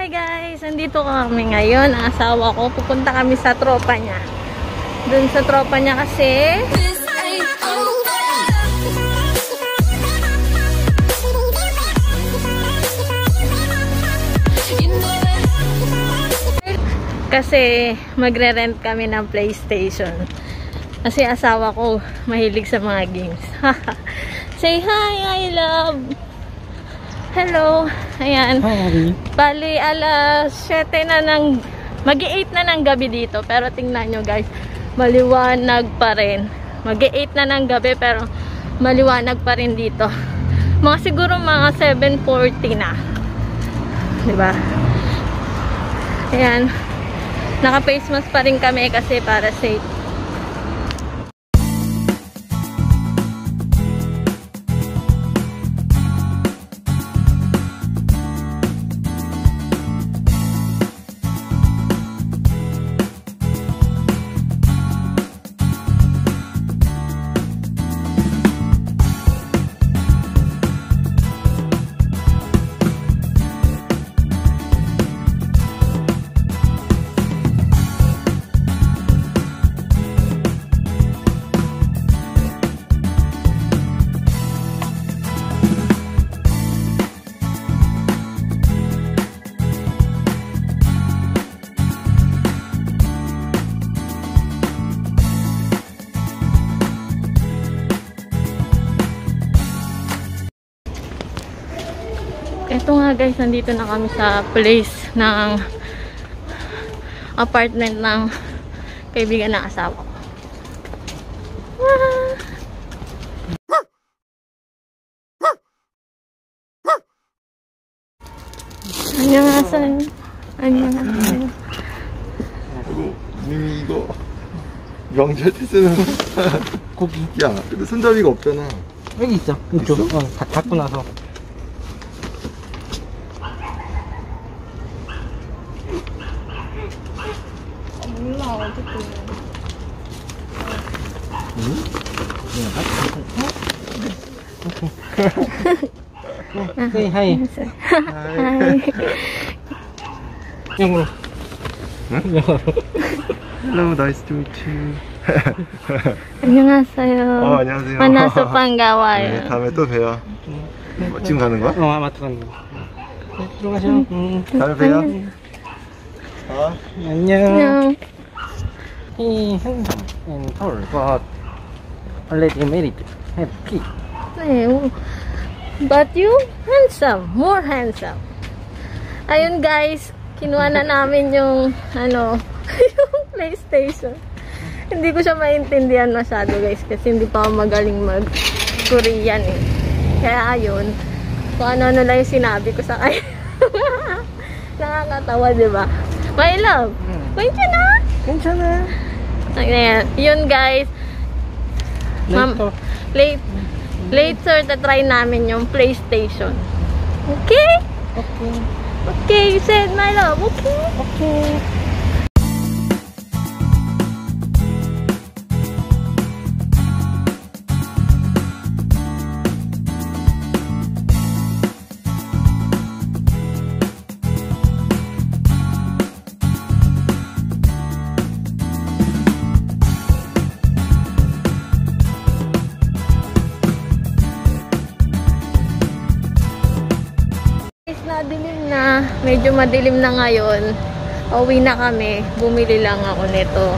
Hi guys! Nandito kami ngayon. Ang asawa ko. Pupunta kami sa tropa niya. Doon sa tropa niya kasi magre-rent kami ng PlayStation. Kasi asawa ko mahilig sa mga games. Say hi, I love! Hello! Ayan. Hi. Bali, alas 7 na ng mag-8 na ng gabi dito. Pero tingnan nyo guys, maliwanag pa rin. Mag-8 na ng gabi pero maliwanag pa rin dito. Mga siguro mga 7:40 na. Diba? Ayan. Naka-face mask pa rin kami kasi para safe. Ito nga guys, nandito na kami sa place ng apartment ng kaibigan ng asawa ko. 안녕하세요. 안녕하세요. 님 이거 명절 때 쓰는 고기. 야, 근데 손잡이가 없잖아. 여기 있어. 이쪽. 다 닫고 나서. 몰라, 어떻게. Say hi. Hi. 영어로. Hello, nice to meet you. 안녕하세요. 안녕하세요. 만나서 반가워요. 네, 다음에 또 봬요. 지금 가는 거야? 마트 가는 거. 네, 들어가셔. 다음에 봬요. 안녕. 안녕. He handsome and tall, but already married. Have kids. 네, but you handsome, more handsome. Ayun guys, kinuha na namin yung yung PlayStation. Hindi ko siya maintindihan masyado guys kasi hindi pa ako magaling mag-Korean eh. Kaya ayun, kung ano-ano lang yung sinabi ko sa kanya. Nakakatawa, diba? My love, 괜찮아? 괜찮아. Ayan, yun guys. Later try namin yung PlayStation. Okay? Okay. Okay, you said my love. Okay? Okay. Dilim na, medyo madilim na ngayon. Uwi na kami. Bumili lang ako nito.